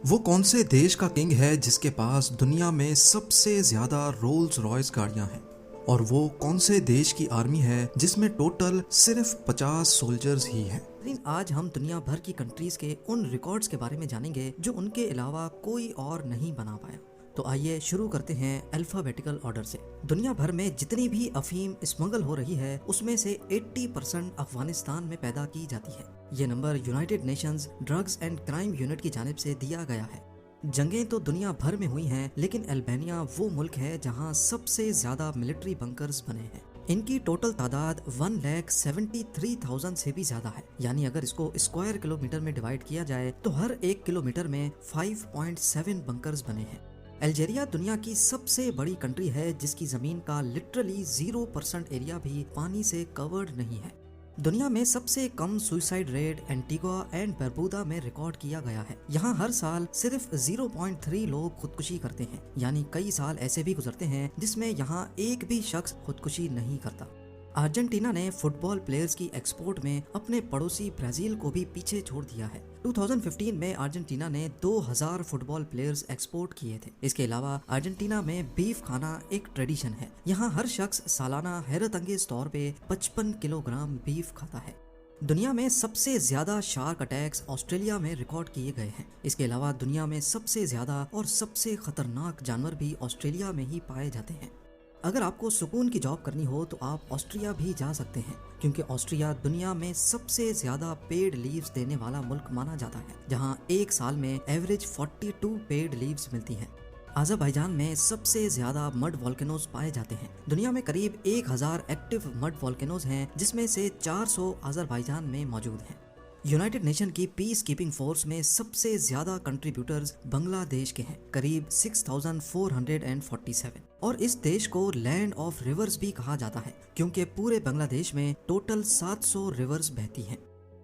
वो कौन से देश का किंग है जिसके पास दुनिया में सबसे ज्यादा रोल्स रॉयस गाड़ियां हैं? और वो कौन से देश की आर्मी है जिसमें टोटल सिर्फ 50 सोल्जर्स ही हैं? लेकिन आज हम दुनिया भर की कंट्रीज के उन रिकॉर्ड्स के बारे में जानेंगे जो उनके अलावा कोई और नहीं बना पाया। तो आइए शुरू करते हैं अल्फाबेटिकल ऑर्डर से। दुनिया भर में जितनी भी अफीम स्मगल हो रही है उसमें से 80% अफगानिस्तान में पैदा की जाती है। ये number United Nations drugs and crime unit की जानिब से दिया गया है। जंगें तो दुनिया भर में हुई हैं, लेकिन अल्बानिया वो मुल्क है जहां सबसे ज्यादा मिलिट्री बंकर्स बने हैं। इनकी टोटल तादाद 1,73,000 से भी ज्यादा है। यानी अगर इसको स्क्वायर किलोमीटर में डिवाइड किया जाए तो हर 1 किलोमीटर में 5.7 बंकर्स बने हैं। अल्जीरिया दुनिया की सबसे बड़ी कंट्री है जिसकी जमीन का लिटरली 0% एरिया भी पानी से कवर्ड नहीं है। दुनिया में सबसे cum suicide rate Antigua and बरबूदा में रिकॉर्ड किया गया है। यहाँ हर साल सिर्फ 0.3 लोग खुदकुशी करते हैं। यानी कई साल ऐसे भी गुजरते हैं जिसमें यहाँ एक भी शख्स खुदकुशी नहीं करता। अर्जेंटीना ने फुटबॉल प्लेयर्स की एक्सपोर्ट में अपने पड़ोसी ब्राजील को भी पीछे छोड़ दिया है। 2015 में अर्जेंटीना ने 2000 फुटबॉल प्लेयर्स एक्सपोर्ट किए थे। इसके अलावा अर्जेंटीना में बीफ खाना एक ट्रेडिशन है। यहाँ हर शख्स सालाना हैरत अंगेज तौर पे 55 किलोग्राम बीफ खाता है। दुनिया में सबसे ज्यादा शार्क अटैक्स ऑस्ट्रेलिया में रिकॉर्ड किए गए हैं। इसके अलावा दुनिया में सबसे ज्यादा और सबसे खतरनाक जानवर भी ऑस्ट्रेलिया में ही पाए जाते हैं। अगर आपको सुकून की जॉब करनी हो तो आप ऑस्ट्रिया भी जा सकते हैं, क्योंकि ऑस्ट्रिया दुनिया में सबसे ज्यादा पेड लीव्स देने वाला मुल्क माना जाता है, जहां एक साल में एवरेज 42 पेड लीव्स मिलती हैं। अज़रबैजान में सबसे ज्यादा मड वॉल्केनोज पाए जाते हैं। दुनिया में करीब 1000 एक्टिव मड वॉल्केनोज हैं, जिसमें से 400 अज़रबैजान में मौजूद हैं। यूनाइटेड नेशन की पीस कीपिंग फोर्स में सबसे ज्यादा कंट्रीब्यूटर्स बांग्लादेश के हैं, करीब 6447। और इस देश को लैंड ऑफ रिवर्स भी कहा जाता है, क्योंकि पूरे बांग्लादेश में टोटल 700 रिवर्स बहती हैं।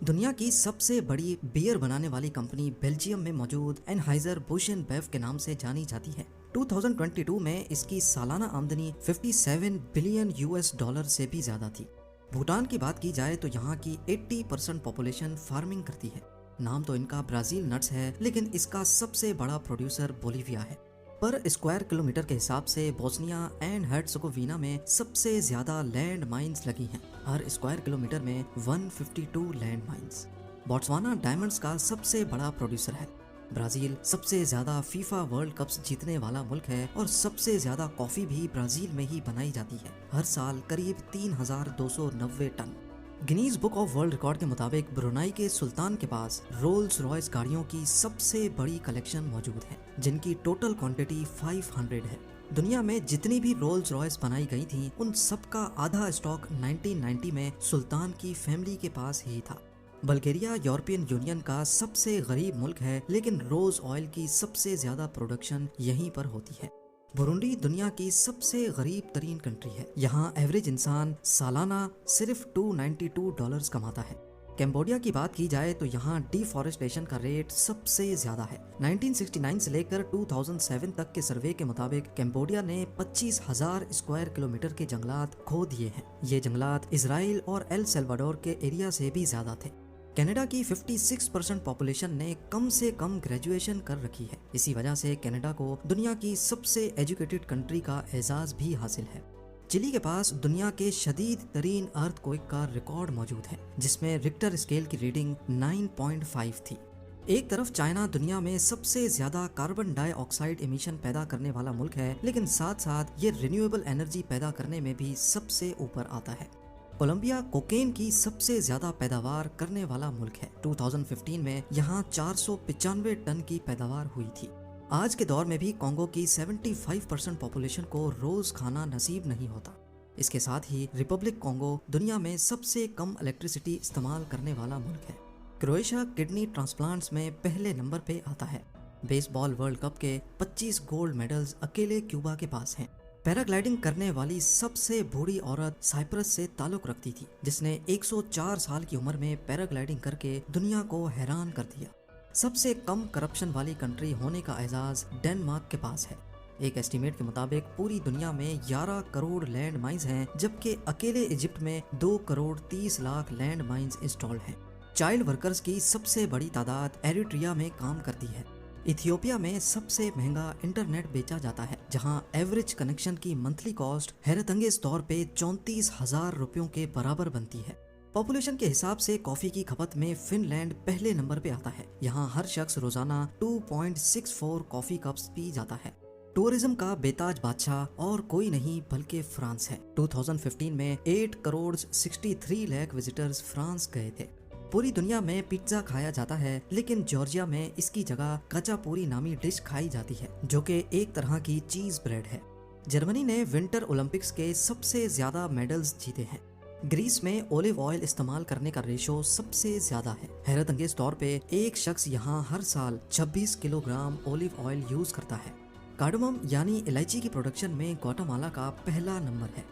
दुनिया की सबसे बड़ी बियर बनाने वाली कंपनी बेल्जियम में मौजूद एनहाइजर बुश एंड बेफ के नाम से जानी जाती है। 2022 में इसकी सालाना आमदनी 57 बिलियन US डॉलर से भी ज्यादा थी। भूटान की बात की जाए तो यहाँ की 80% पॉपुलेशन फार्मिंग करती है। नाम तो इनका ब्राजील नट्स है, लेकिन इसका सबसे बड़ा प्रोड्यूसर बोलीविया है। पर स्क्वायर किलोमीटर के हिसाब से बोस्निया एंड हर्ट्ज़गोविना में सबसे ज्यादा लैंड माइंस लगी हैं। हर स्क्वायर किलोमीटर में 152 लैंड माइंस। बोट्सवाना डायमंड्स का सबसे बड़ा प्रोड्यूसर है। ब्राजील सबसे ज्यादा फीफा वर्ल्ड कप्स जीतने वाला मुल्क है और सबसे ज्यादा कॉफी भी ब्राजील में ही बनाई जाती है, हर साल करीब 3290 ton. Guinness book of world record के मुताबिक ब्रुनाई के सुल्तान के पास रोल्स रॉयस गाड़ियों की सबसे बड़ी कलेक्शन मौजूद है, जिनकी टोटल क्वांटिटी 500 है। दुनिया में जितनी भी रोल्स रॉयस बनाई गई थी, उन सबका आधा स्टॉक 1990 में सुल्तान की फैमिली के पास ही था। बल्गेरिया यूरोपियन यूनियन का सबसे गरीब मुल्क है, लेकिन रोज ऑयल की सबसे ज्यादा प्रोडक्शन यहीं पर होती है। बुरुंडी दुनिया की सबसे गरीब तरीन कंट्री है। यहाँ एवरेज इंसान सालाना सिर्फ $292 कमाता है। कैम्बोडिया की बात की जाए तो यहाँ डिफॉरेस्टेशन का रेट सबसे ज्यादा है। 1969 से लेकर 2007 तक के सर्वे के मुताबिक कैम्बोडिया ने 25,000 स्क्वायर किलोमीटर के जंगलात खो दिए हैं। ये जंगलात इजराइल और एल सल्वाडोर के एरिया से भी ज्यादा थे। कनाडा की 56% पॉपुलेशन ने कम से कम ग्रेजुएशन कर रखी है। इसी वजह से कनाडा को दुनिया की सबसे एजुकेटेड कंट्री का एजाज भी हासिल है। चिली के पास दुनिया के शदीद तरीन अर्थक्वेक का रिकॉर्ड मौजूद है, जिसमें रिक्टर स्केल की रीडिंग 9.5 थी। एक तरफ चाइना दुनिया में सबसे ज्यादा कार्बन डाइऑक्साइड एमिशन पैदा करने वाला मुल्क है, लेकिन साथ साथ ये रिन्यूएबल एनर्जी पैदा करने में भी सबसे ऊपर आता है। कोलंबिया कोकेन की सबसे ज्यादा पैदावार करने वाला मुल्क है। 2015 में यहाँ 495 टन की पैदावार हुई थी। आज के दौर में भी कॉन्गो की 75% पॉपुलेशन को रोज खाना नसीब नहीं होता। इसके साथ ही रिपब्लिक कॉन्गो दुनिया में सबसे कम इलेक्ट्रिसिटी इस्तेमाल करने वाला मुल्क है। क्रोएशिया किडनी ट्रांसप्लांट्स में पहले नंबर पे आता है। बेसबॉल वर्ल्ड कप के 25 गोल्ड मेडल्स अकेले क्यूबा के पास हैं। पैराग्लाइडिंग करने वाली सबसे बूढ़ी औरत साइप्रस से ताल्लुक रखती थी, जिसने 104 साल की उम्र में पैराग्लाइडिंग करके दुनिया को हैरान कर दिया। सबसे कम करप्शन वाली कंट्री होने का एजाज डेनमार्क के पास है। एक एस्टीमेट के मुताबिक पूरी दुनिया में 11 करोड़ लैंड माइंस हैं, जबकि अकेले इजिप्ट में 2 crore 30 lakh land mines installed हैं। चाइल्ड वर्कर्स की सबसे बड़ी तादाद एरिट्रिया में काम करती है। इथियोपिया में सबसे महंगा इंटरनेट बेचा जाता है, जहां एवरेज कनेक्शन की मंथली कॉस्ट हैरतअंगेज तौर पे 34,000 रुपयों के बराबर बनती है। पॉपुलेशन के हिसाब से कॉफी की खपत में फिनलैंड पहले नंबर पे आता है। यहाँ हर शख्स रोजाना 2.64 कॉफी कप्स पी जाता है। टूरिज्म का बेताज बादशाह और कोई नहीं बल्कि फ्रांस है। 2015 में 8 करोड़ 63 लाख विजिटर्स फ्रांस गए थे। पूरी दुनिया में पिज्जा खाया जाता है, लेकिन जॉर्जिया में इसकी जगह कचापूरी नामी डिश खाई जाती है, जो कि एक तरह की चीज ब्रेड है। जर्मनी ने विंटर ओलंपिक्स के सबसे ज्यादा मेडल्स जीते हैं। ग्रीस में ओलिव ऑयल इस्तेमाल करने का रेशो सबसे ज्यादा है। हैरतअंगेज तौर पे एक शख्स यहाँ हर साल 26 किलोग्राम ओलिव ऑयल यूज करता है। कार्डमम यानी इलायची की प्रोडक्शन में ग्वाटेमाला का पहला नंबर है।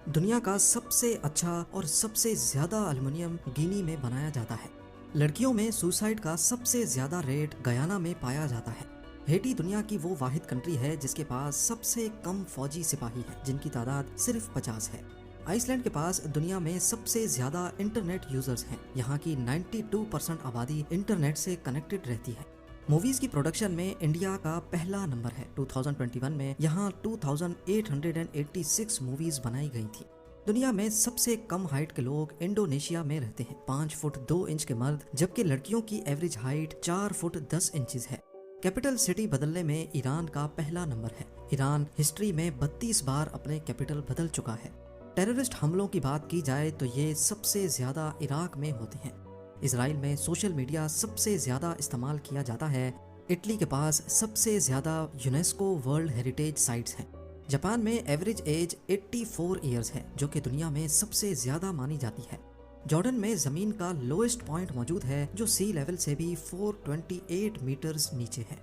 दुनिया का सबसे अच्छा और सबसे ज्यादा एल्युमिनियम गिनी में बनाया जाता है। लड़कियों में सुसाइड का सबसे ज्यादा रेट गयाना में पाया जाता है। हेटी दुनिया की वो वाहिद कंट्री है जिसके पास सबसे कम फौजी सिपाही है, जिनकी तादाद सिर्फ 50 है। आइसलैंड के पास दुनिया में सबसे ज्यादा इंटरनेट यूजर्स हैं। यहाँ की 92% आबादी इंटरनेट से कनेक्टेड रहती है। मूवीज की प्रोडक्शन में इंडिया का पहला नंबर है। 2021 में यहाँ 2886 मूवीज बनाई गई थी। दुनिया में सबसे कम हाइट के लोग इंडोनेशिया में रहते हैं। 5 फुट 2 इंच के मर्द, जबकि लड़कियों की एवरेज हाइट 4 फुट 10 इंचेस है। कैपिटल सिटी बदलने में ईरान का पहला नंबर है। ईरान हिस्ट्री में 32 बार अपने कैपिटल बदल चुका है। टेररिस्ट हमलों की बात की जाए तो ये सबसे ज्यादा इराक में होते हैं। इसराइल में सोशल मीडिया सबसे ज्यादा इस्तेमाल किया जाता है। इटली के पास सबसे ज्यादा यूनेस्को वर्ल्ड हेरिटेज साइट्स हैं। जापान में एवरेज एज 84 ईयर्स है, जो कि दुनिया में सबसे ज्यादा मानी जाती है। जॉर्डन में जमीन का लोएस्ट पॉइंट मौजूद है, जो सी लेवल से भी 428 मीटर्स नीचे है।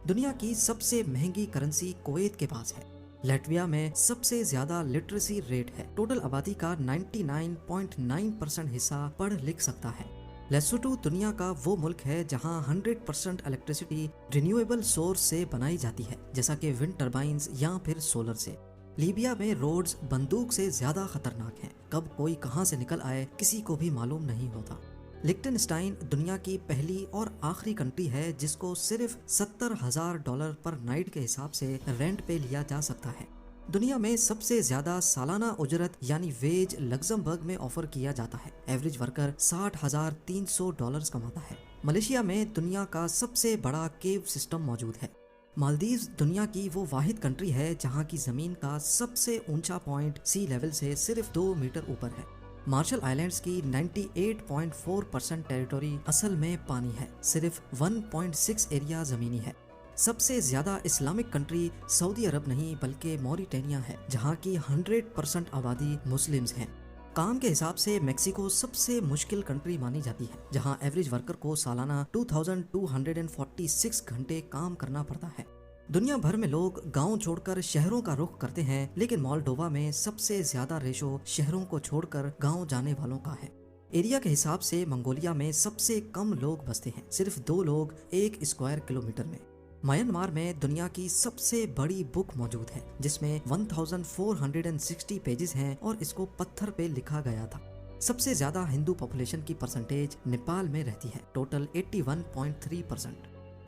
दुनिया की सबसे महंगी करेंसी कुवैत के पास है। लैटविया में सबसे ज्यादा लिटरेसी रेट है। टोटल आबादी का 99.9% हिस्सा पढ़ लिख सकता है। लेसोटो दुनिया का वो मुल्क है जहां 100% इलेक्ट्रिसिटी रिन्यूएबल सोर्स से बनाई जाती है, जैसा कि विंड टर्बाइंस या फिर सोलर से। लीबिया में रोड्स बंदूक से ज्यादा खतरनाक हैं। कब कोई कहां से निकल आए किसी को भी मालूम नहीं होता। लिक्टेनस्टाइन दुनिया की पहली और आखिरी कंट्री है जिसको सिर्फ $70,000 पर नाइट के हिसाब से रेंट पे लिया जा सकता है। दुनिया में सबसे ज्यादा सालाना उजरत यानी वेज लग्जमबर्ग में ऑफर किया जाता है। एवरेज वर्कर $60,300 कमाता है। मलेशिया में दुनिया का सबसे बड़ा केव सिस्टम मौजूद है। मालदीव्स दुनिया की वो वाहिद कंट्री है जहां की जमीन का सबसे ऊंचा पॉइंट सी लेवल से सिर्फ 2 मीटर ऊपर है। मार्शल आइलैंड्स की 98.4% टेरिटोरी असल में पानी है, सिर्फ 1.6 एरिया जमीनी है। सबसे ज्यादा इस्लामिक कंट्री सऊदी अरब नहीं बल्कि मॉरिटेनिया है, जहां की 100% आबादी मुस्लिम्स हैं। काम के हिसाब से मेक्सिको सबसे मुश्किल कंट्री मानी जाती है, जहां एवरेज वर्कर को सालाना 2246 घंटे काम करना पड़ता है। दुनिया भर में लोग गांव छोड़कर शहरों का रुख करते हैं, लेकिन मोल्डोवा में सबसे ज्यादा रेशो शहरों को छोड़कर गांव जाने वालों का है। एरिया के हिसाब से मंगोलिया में सबसे कम लोग बसते हैं, सिर्फ 2 लोग 1 स्क्वायर किलोमीटर में। म्यांमार में दुनिया की सबसे बड़ी बुक मौजूद है, जिसमें 1460 पेजेस हैं और इसको पत्थर पे लिखा गया था। सबसे ज्यादा हिंदू पॉपुलेशन की परसेंटेज नेपाल में रहती है, टोटल 81.3%।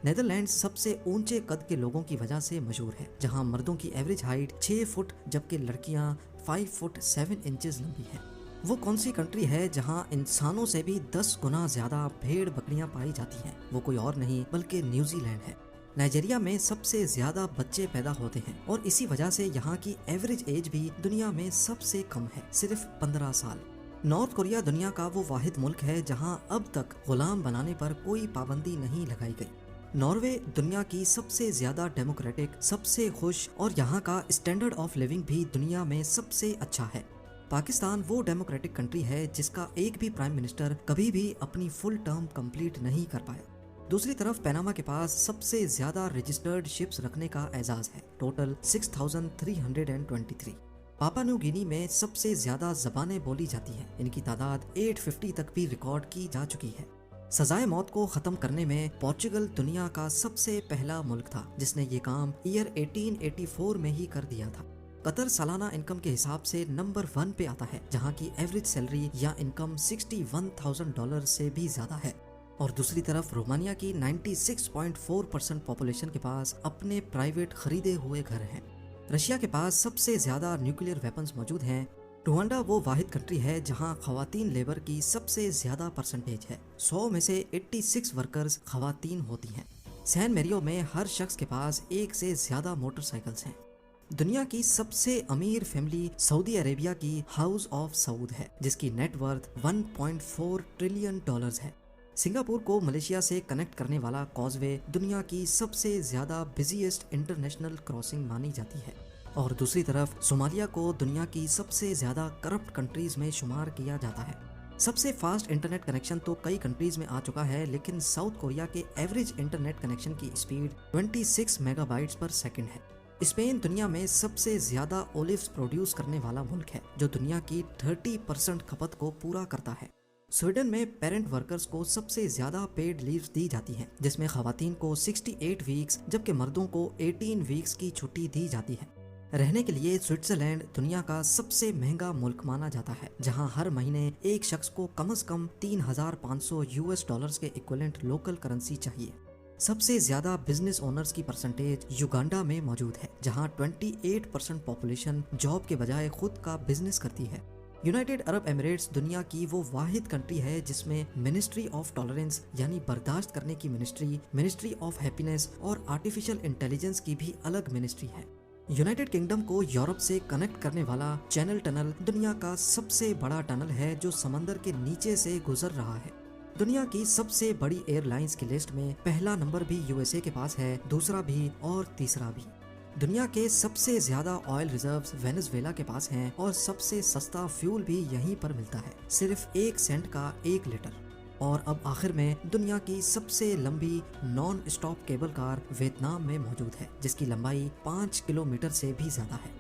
नेदरलैंड्स सबसे ऊंचे कद के लोगों की वजह से मशहूर है, जहां मर्दों की एवरेज हाइट 6 फुट जबकि लड़कियां 5 फुट 7 इंचेस लंबी है। वो कौन सी कंट्री है जहां इंसानों से भी 10 गुना ज्यादा भेड़ बकरियां पाई जाती हैं? वो कोई और नहीं बल्कि न्यूजीलैंड है। नाइजीरिया में सबसे ज्यादा बच्चे पैदा होते हैं और इसी वजह से यहाँ की एवरेज एज भी दुनिया में सबसे कम है, सिर्फ 15 साल। नॉर्थ कोरिया दुनिया का वो वाहिद मुल्क है जहां अब तक गुलाम बनाने पर कोई पाबंदी नहीं लगाई गई। नॉर्वे दुनिया की सबसे ज्यादा डेमोक्रेटिक, सबसे खुश और यहाँ का स्टैंडर्ड ऑफ लिविंग भी दुनिया में सबसे अच्छा है। पाकिस्तान वो डेमोक्रेटिक कंट्री है जिसका एक भी प्राइम मिनिस्टर कभी भी अपनी फुल टर्म कंप्लीट नहीं कर पाया। दूसरी तरफ पनामा के पास सबसे ज्यादा रजिस्टर्ड शिप्स रखने का एजाज है, टोटल 6323। पापा न्यू गिनी में सबसे ज्यादा जबानें बोली जाती हैं, इनकी तादाद 850 तक भी रिकॉर्ड की जा चुकी है। सजाए मौत को खत्म करने में पोर्चुगल दुनिया का सबसे पहला मुल्क था जिसने ये काम ईयर 1884 में ही कर दिया था। कतर सालाना इनकम के हिसाब से नंबर 1 पे आता है, जहाँ की एवरेज सैलरी या इनकम $61,000 से भी ज्यादा है। और दूसरी तरफ रोमानिया की 96.4% पॉपुलेशन के पास अपने प्राइवेट खरीदे हुए घर हैं। रशिया के पास सबसे ज्यादा न्यूक्लियर वेपन्स मौजूद हैं। रुवांडा वो वाहिद कंट्री है जहां खवातीन लेबर की सबसे ज्यादा परसेंटेज है। 100 में से 86 वर्कर्स खवातीन होती हैं। सैन मैरियो में हर शख्स के पास एक से ज्यादा मोटरसाइकिल्स हैं। दुनिया की सबसे अमीर फैमिली सऊदी अरेबिया की हाउस ऑफ सऊद है, जिसकी नेटवर्थ 1.4 ट्रिलियन डॉलर्स है। सिंगापुर को मलेशिया से कनेक्ट करने वाला कॉजवे दुनिया की सबसे ज्यादा बिजीएस्ट इंटरनेशनल क्रॉसिंग मानी जाती है। और दूसरी तरफ सोमालिया को दुनिया की सबसे ज्यादा करप्ट कंट्रीज में शुमार किया जाता है। सबसे फास्ट इंटरनेट कनेक्शन तो कई कंट्रीज में आ चुका है, लेकिन साउथ कोरिया के एवरेज इंटरनेट कनेक्शन की स्पीड 26 मेगाबाइट्स पर सेकंड है। स्पेन दुनिया में सबसे ज्यादा ओलिव्स प्रोड्यूस करने वाला मुल्क है, जो दुनिया की 30% खपत को पूरा करता है। स्वीडन में पेरेंट वर्कर्स को सबसे ज्यादा पेड लीव्स दी जाती हैं, जिसमें खवातीन को 68 वीक्स जबकि मर्दों को 18 वीक्स की छुट्टी दी जाती है। रहने के लिए स्विट्जरलैंड दुनिया का सबसे महंगा मुल्क माना जाता है, जहां हर महीने एक शख्स को कम से कम 3,500 यूएस डॉलर्स के इक्विवेलेंट लोकल करेंसी चाहिए। सबसे ज्यादा बिजनेस ओनर्स की परसेंटेज युगांडा में मौजूद है, जहां 28% पॉपुलेशन जॉब के बजाय खुद का बिजनेस करती है। यूनाइटेड अरब एमिरेट्स दुनिया की वो वाहिद कंट्री है जिसमें मिनिस्ट्री ऑफ टॉलरेंस यानी बर्दाश्त करने की मिनिस्ट्री, मिनिस्ट्री ऑफ हैप्पीनेस और आर्टिफिशियल इंटेलिजेंस की भी अलग मिनिस्ट्री है। यूनाइटेड किंगडम को यूरोप से कनेक्ट करने वाला चैनल टनल दुनिया का सबसे बड़ा टनल है, जो समंदर के नीचे से गुजर रहा है। दुनिया की सबसे बड़ी एयरलाइंस की लिस्ट में पहला नंबर भी यूएसए के पास है, दूसरा भी और तीसरा भी। दुनिया के सबसे ज्यादा ऑयल रिजर्व्स वेनेजुएला के पास हैं और सबसे सस्ता फ्यूल भी यहीं पर मिलता है, सिर्फ 1 सेंट का 1 लीटर। और अब आखिर में दुनिया की सबसे लंबी non stop cable car Vietnam में मौजूद है, जिसकी लंबाई 5 किलोमीटर से भी ज्यादा है।